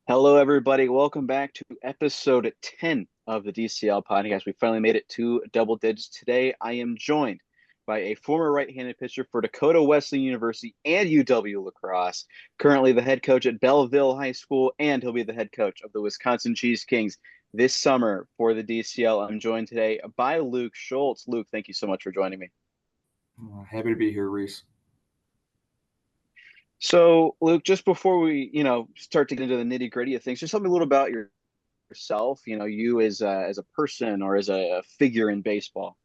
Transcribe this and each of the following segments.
Hello, everybody. Welcome back to episode 10 of the DCL podcast. We finally made it to double digits today. I am joined by a former right-handed pitcher for Dakota Wesleyan University and UW La Crosse, currently the head coach at Belleville High School, and he'll be the head coach of the Wisconsin Cheese Kings this summer for the DCL. I'm joined today by Luke Schultz. Luke, thank you so much for joining me. Happy to be here, Rhys. So, Luke, just before we, start to get into the nitty gritty of things, just tell me a little about yourself, you as a person or as a figure in baseball.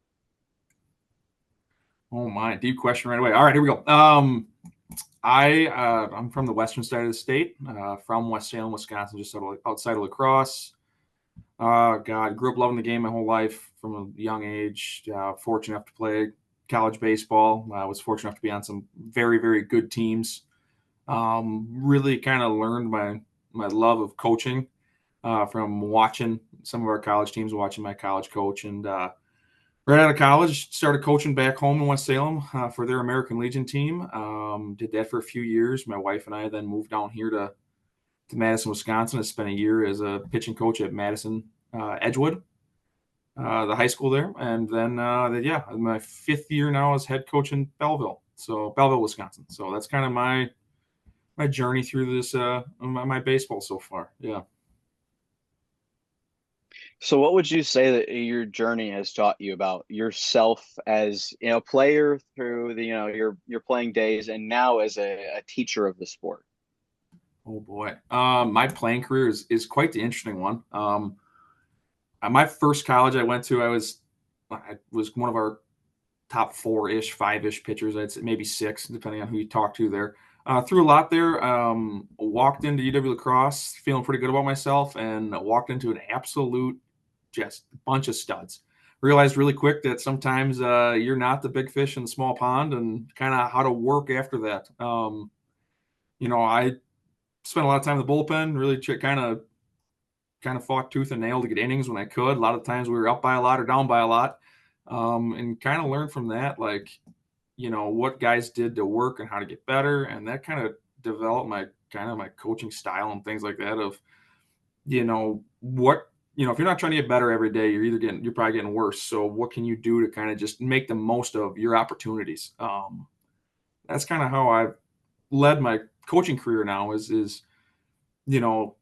Oh my, deep question right away. All right, here we go. I'm from the western side of the state, from West Salem, Wisconsin, just outside of La Crosse. God, grew up loving the game my whole life from a young age. Fortunate enough to play college baseball. I was fortunate enough to be on some very, very good teams. Really kind of learned my love of coaching from watching some of our college teams, watching my college coach, and right out of college, started coaching back home in West Salem for their American Legion team. Did that for a few years. My wife and I then moved down here to Madison, Wisconsin. I spent a year as a pitching coach at Madison Edgewood, the high school there, and then my fifth year now as head coach in Belleville, Wisconsin. So that's kind of my journey through this my baseball so far. Yeah. So what would you say that your journey has taught you about yourself as, player through the, your playing days and now as a teacher of the sport? Oh boy. My playing career is quite the interesting one. My first college I went to, I was one of our top four-ish, five-ish pitchers. I'd say maybe six, depending on who you talk to there. Threw a lot there. Walked into UW La Crosse feeling pretty good about myself, and walked into an absolute just bunch of studs. Realized really quick that sometimes you're not the big fish in the small pond, and kind of how to work after that. I spent a lot of time in the bullpen, really kind of fought tooth and nail to get innings when I could. A lot of times we were up by a lot or down by a lot, and kind of learned from that, like, what guys did to work and how to get better. And that kind of developed my coaching style and things like that of, what, if you're not trying to get better every day, you're probably getting worse. So what can you do to kind of just make the most of your opportunities? That's kind of how I've led my coaching career now is, you know,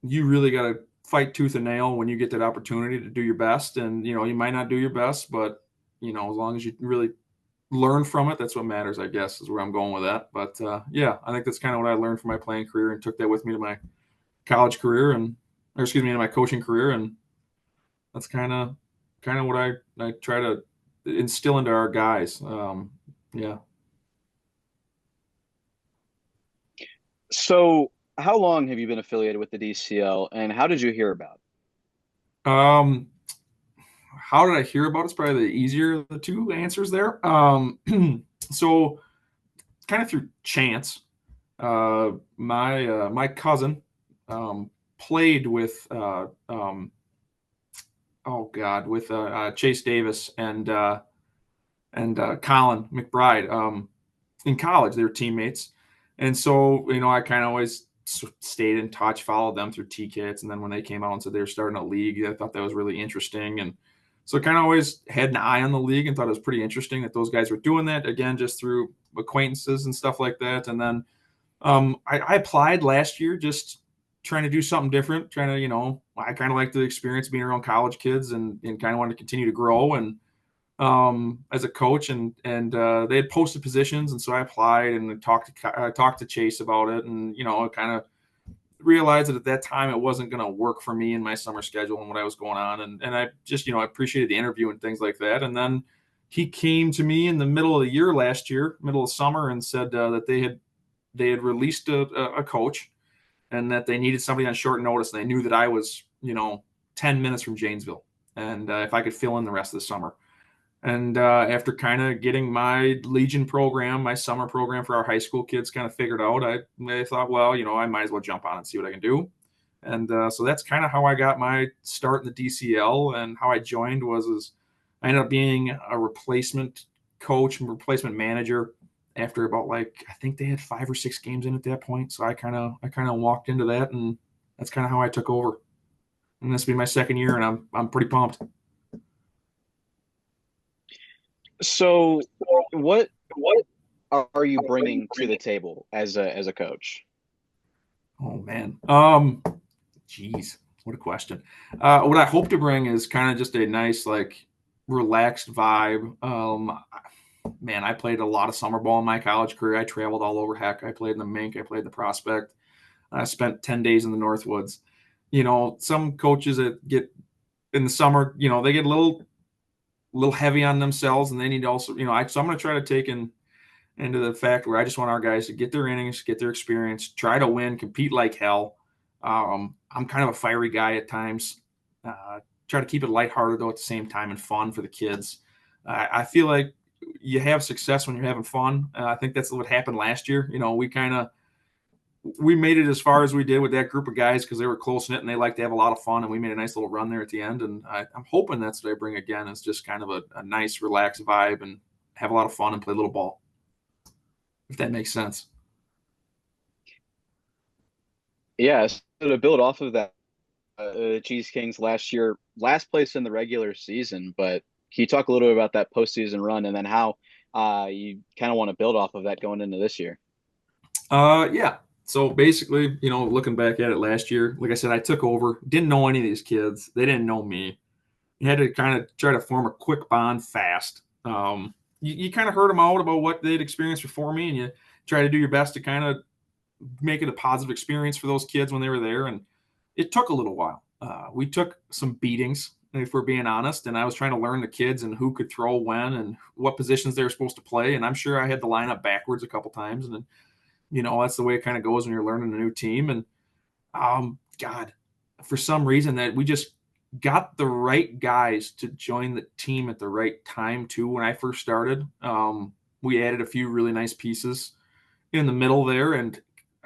you really got to fight tooth and nail when you get that opportunity to do your best. And, you might not do your best, but, as long as you really learn from it, that's what matters, I guess, is where I'm going with that. But yeah, I think that's kind of what I learned from my playing career and took that with me to my college career to my coaching career. And that's kind of what I try to instill into our guys. Yeah. So how long have you been affiliated with the DCL and how did you hear about Um, how did I hear about it? It's probably the easier of the two answers there. So kind of through chance. My cousin played with Chase Davis and Colin McBride in college. They were teammates, and so I kind of always stayed in touch, followed them through T kits, and then when they came out and said they were starting a league, I thought that was really interesting, and so kind of always had an eye on the league and thought it was pretty interesting that those guys were doing that again, just through acquaintances and stuff like that. And then I applied last year, just trying to do something different, trying to, I kind of like the experience being around college kids and kind of wanted to continue to grow and as a coach and they had posted positions. And so I applied and talked to Chase about it and, kind of realized that at that time it wasn't going to work for me in my summer schedule and what I was going on. And I just, I appreciated the interview and things like that. And then he came to me in the middle of the year last year, middle of summer, and said that they had released a coach and that they needed somebody on short notice. And they knew that I was, 10 minutes from Janesville and if I could fill in the rest of the summer. And after kind of getting my Legion program, my summer program for our high school kids kind of figured out, I thought, well, I might as well jump on and see what I can do. And so that's kind of how I got my start in the DCL, and how I joined was I ended up being a replacement coach and replacement manager after about, like, I think they had 5 or 6 games in at that point. So I kind of walked into that and that's kind of how I took over. And this will be my second year, and I'm pretty pumped. So, what are you bringing to the table as a coach? Oh man. Geez, what a question. What I hope to bring is kind of just a nice, like, relaxed vibe. Man, I played a lot of summer ball in my college career. I traveled all over. Heck, I played in the Mink. I played in the Prospect. I spent 10 days in the Northwoods. Some coaches that get in the summer, they get a little heavy on themselves, and they need to also, so I'm going to try to take into the fact where I just want our guys to get their innings, get their experience, try to win, compete like hell. I'm kind of a fiery guy at times. Try to keep it lighthearted though at the same time and fun for the kids. I feel like you have success when you're having fun. I think that's what happened last year. We made it as far as we did with that group of guys because they were close knit and they like to have a lot of fun, and we made a nice little run there at the end. And I'm hoping that's what I bring again, is just kind of a nice, relaxed vibe and have a lot of fun and play a little ball, if that makes sense. Yeah, so to build off of that, the Cheese Kings last year, last place in the regular season, but can you talk a little bit about that postseason run and then how you kind of want to build off of that going into this year? Yeah. So basically, looking back at it last year, like I said, I took over, didn't know any of these kids. They didn't know me. You had to kind of try to form a quick bond fast. You kind of heard them out about what they'd experienced before me, and you try to do your best to kind of make it a positive experience for those kids when they were there. And it took a little while. We took some beatings, if we're being honest, and I was trying to learn the kids and who could throw when and what positions they were supposed to play. And I'm sure I had the lineup backwards a couple times, and then that's the way it kind of goes when you're learning a new team. And God, for some reason that we just got the right guys to join the team at the right time too. When I first started, we added a few really nice pieces in the middle there, and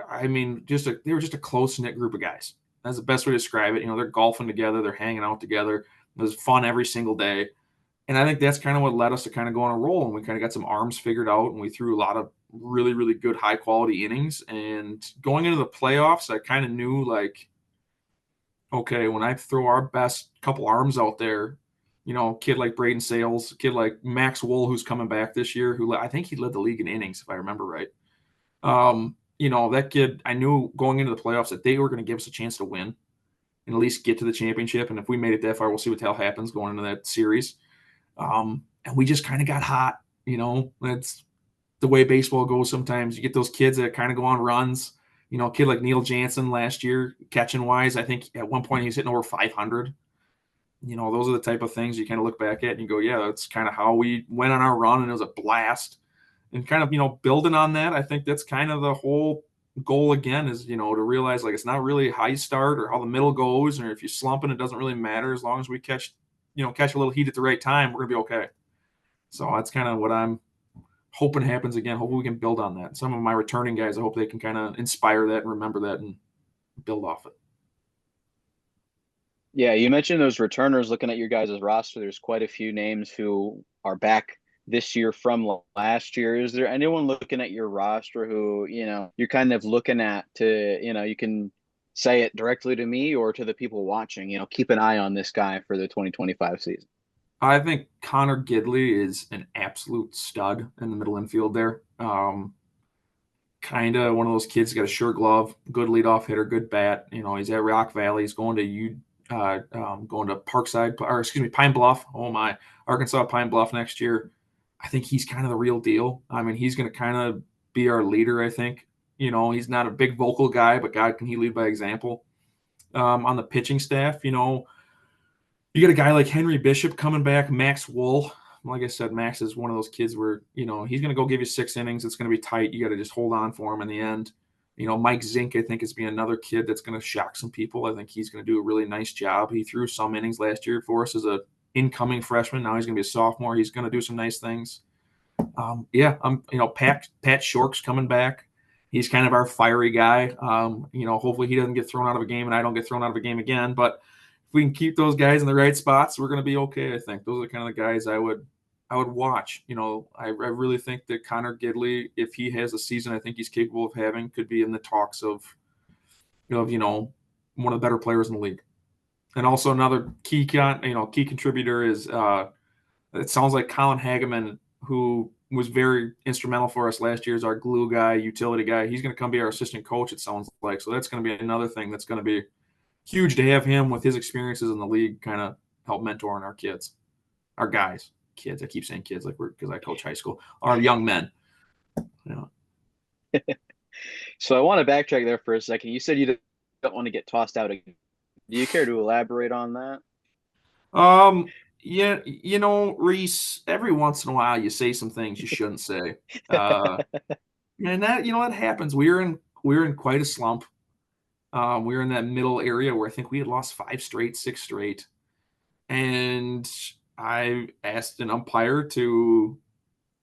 I mean, they were just a close knit group of guys. That's the best way to describe it. They're golfing together, they're hanging out together. It was fun every single day. And I think that's kind of what led us to kind of go on a roll. And we kind of got some arms figured out, and we threw a lot of really, really good high quality innings. And going into the playoffs, I kind of knew, like, okay, when I throw our best couple arms out there, kid like Braden Sales, kid like Max Wool, who's coming back this year, who I think he led the league in innings, if I remember right. That kid, I knew going into the playoffs that they were going to give us a chance to win and at least get to the championship. And if we made it that far, we'll see what the hell happens going into that series. And we just kind of got hot. That's the way baseball goes sometimes. You get those kids that kind of go on runs. A kid like Neil Jansen last year, catching wise, I think at one point he was hitting over 500. Those are the type of things you kind of look back at and you go, yeah, that's kind of how we went on our run, and it was a blast. And kind of, building on that, I think that's kind of the whole goal again, is, to realize, like, it's not really how you start or how the middle goes, or if you slump and it doesn't really matter. As long as we catch a little heat at the right time, we're going to be okay. So that's kind of what I'm hoping happens again. Hopefully we can build on that. Some of my returning guys, I hope they can kind of inspire that and remember that and build off it. Yeah, you mentioned those returners. Looking at your guys' roster, there's quite a few names who are back this year from last year. Is there anyone looking at your roster who, you're kind of looking at to, you can say it directly to me or to the people watching, keep an eye on this guy for the 2025 season? I think Connor Gidley is an absolute stud in the middle infield there. Kind of one of those kids, got a sure glove, good leadoff hitter, good bat. He's at Rock Valley. He's going to Parkside, or excuse me, Pine Bluff. Oh my, Arkansas Pine Bluff next year. I think he's kind of the real deal. I mean, he's going to kind of be our leader. I think. He's not a big vocal guy, but God, can he lead by example? On the pitching staff, you got a guy like Henry Bishop coming back, Max Wool. Like I said, Max is one of those kids where, he's going to go give you 6 innings. It's going to be tight. You got to just hold on for him in the end. Mike Zink, I think, is being another kid that's going to shock some people. I think he's going to do a really nice job. He threw some innings last year for us as a incoming freshman. Now he's going to be a sophomore. He's going to do some nice things. Pat Shork's coming back. He's kind of our fiery guy. Hopefully he doesn't get thrown out of a game and I don't get thrown out of a game again. But if we can keep those guys in the right spots, we're going to be okay. I think those are kind of the guys I would watch. I really think that Connor Gidley, if he has a season I think he's capable of having, could be in the talks of one of the better players in the league. And also another key contributor is it sounds like Colin Hageman, who was very instrumental for us last year as our glue guy, utility guy. He's going to come be our assistant coach, it sounds like. So that's going to be another thing that's going to be huge to have him with his experiences in the league kind of help mentoring our kids, our guys, kids. I keep saying kids because I coach high school, our young men. Yeah. So I want to backtrack there for a second. You said you don't want to get tossed out again. Do you care to elaborate on that? Yeah, Rhys, every once in a while you say some things you shouldn't say. And that happens. We were in quite a slump. We were in that middle area where I think we had lost 5 straight, 6 straight. And I asked an umpire to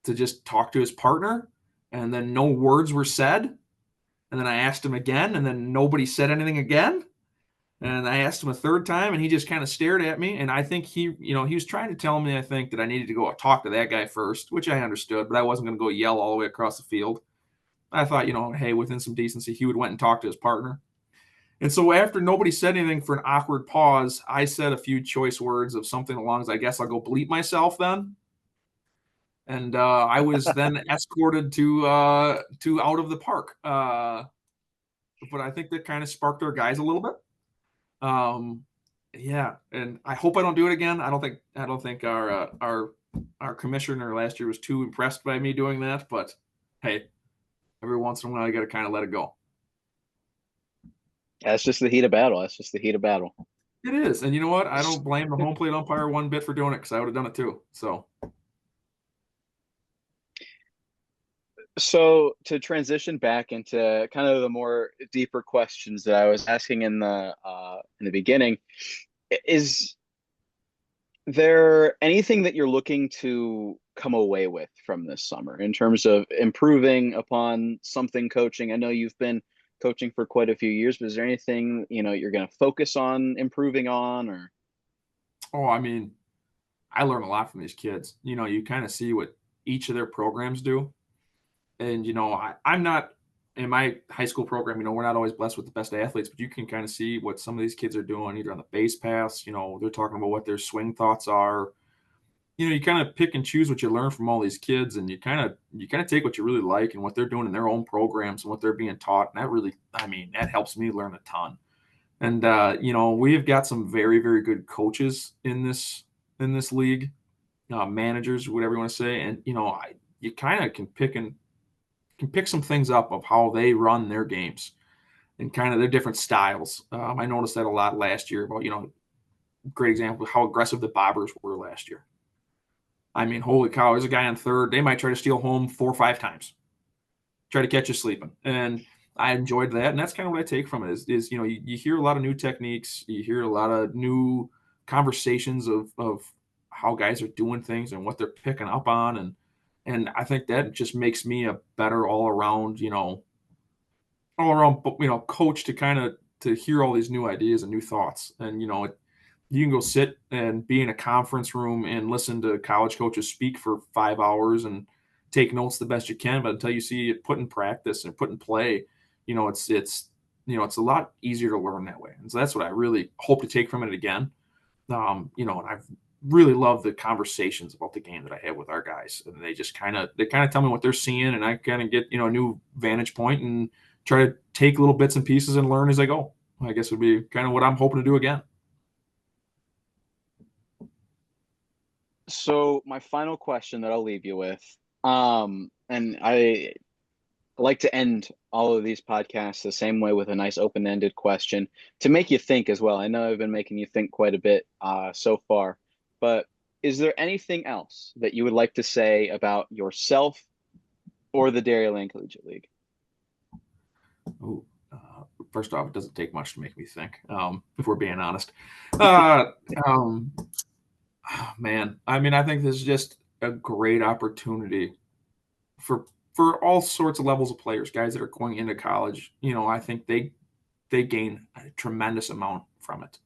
just talk to his partner, and then no words were said. And then I asked him again, and then nobody said anything again. And I asked him a third time, and he just kind of stared at me. And I think he was trying to tell me, I think, that I needed to go talk to that guy first, which I understood, but I wasn't going to go yell all the way across the field. I thought, hey, within some decency, he would went and talked to his partner. And so after nobody said anything for an awkward pause, I said a few choice words of something along as, I guess I'll go bleep myself then. And I was then escorted to out of the park. But I think that kind of sparked our guys a little bit. Yeah, and I hope I don't do it again. I don't think our commissioner last year was too impressed by me doing that. But hey, every once in a while, you got to kind of let it go. That's just the heat of battle. That's just the heat of battle. It is, and you know what? I don't blame the home plate umpire one bit for doing it because I would have done it too. So to transition back into kind of the more deeper questions that I was asking in the beginning, is there anything that you're looking to come away with from this summer in terms of improving upon something coaching? I know you've been coaching for quite a few years, but is there anything you're going to focus on improving on? Or I mean, I learn a lot from these kids. You kind of see what each of their programs do. And, I'm not in my high school program, we're not always blessed with the best athletes, but you can kind of see what some of these kids are doing either on the base pass. They're talking about what their swing thoughts are. You kind of pick and choose what you learn from all these kids, and you kind of take what you really like and what they're doing in their own programs and what they're being taught. And that really, that helps me learn a ton. And, we've got some very, very good coaches in this league, managers, whatever you want to say. And, you kind of can pick some things up of how they run their games and kind of their different styles. I noticed that a lot last year about, great example of how aggressive the Bobbers were last year. Holy cow, there's a guy on third. They might try to steal home 4 or 5 times, try to catch you sleeping. And I enjoyed that. And that's kind of what I take from it is you hear a lot of new techniques. You hear a lot of new conversations of how guys are doing things and what they're picking up on. And I think that just makes me a better all around coach to hear all these new ideas and new thoughts. And, you can go sit and be in a conference room and listen to college coaches speak for 5 hours and take notes the best you can. But until you see it put in practice and put in play, it's a lot easier to learn that way. And so that's what I really hope to take from it again. And I've really love the conversations about the game that I have with our guys, and they kind of tell me what they're seeing, and I kind of get a new vantage point and try to take little bits and pieces and learn as I go. I guess would be kind of what I'm hoping to do again. so my final question that I'll leave you with, and I like to end all of these podcasts the same way with a nice open-ended question to make you think as well. I know I've been making you think quite a bit so far, but is there anything else that you would like to say about yourself or the Dairyland Collegiate League? Ooh, first off, it doesn't take much to make me think, if we're being honest. Man, I think this is just a great opportunity for all sorts of levels of players, guys that are going into college. I think they gain a tremendous amount from it.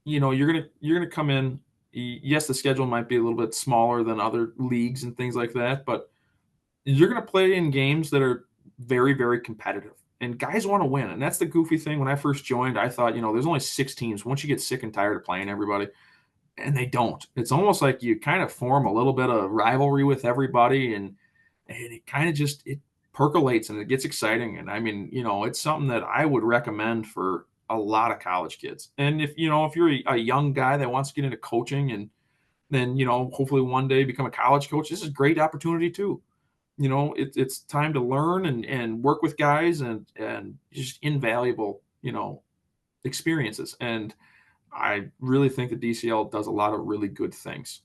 You're gonna come in. Yes, the schedule might be a little bit smaller than other leagues and things like that, but you're gonna play in games that are very, very competitive. and guys want to win. And that's the goofy thing. When I first joined, I thought, there's only 6 teams. Once you get sick and tired of playing everybody, and they don't. It's almost like you kind of form a little bit of rivalry with everybody, and it kind of just it percolates and it gets exciting. And I mean, it's something that I would recommend for a lot of college kids. And if you're a young guy that wants to get into coaching and then hopefully one day become a college coach, this is a great opportunity too. It's time to learn and work with guys and just invaluable experiences. And I really think the DCL does a lot of really good things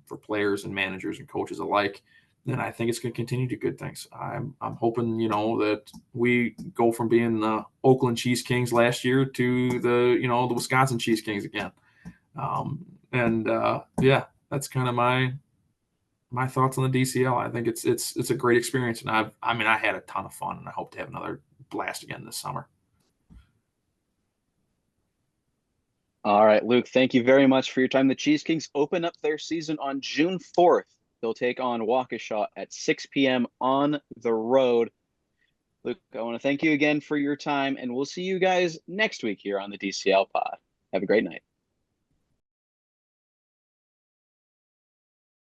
for players and managers and coaches alike. And I think it's going to continue to do good things. I'm hoping, that we go from being the Oakland Cheese Kings last year to the Wisconsin Cheese Kings again. Yeah, that's kind of my thoughts on the DCL. I think it's a great experience, and I had a ton of fun, and I hope to have another blast again this summer. All right, Luke, thank you very much for your time. The Cheese Kings open up their season on June 4th. They'll take on Waukesha at 6 p.m. on the road. Luke, I want to thank you again for your time, and we'll see you guys next week here on the DCL Pod. Have a great night.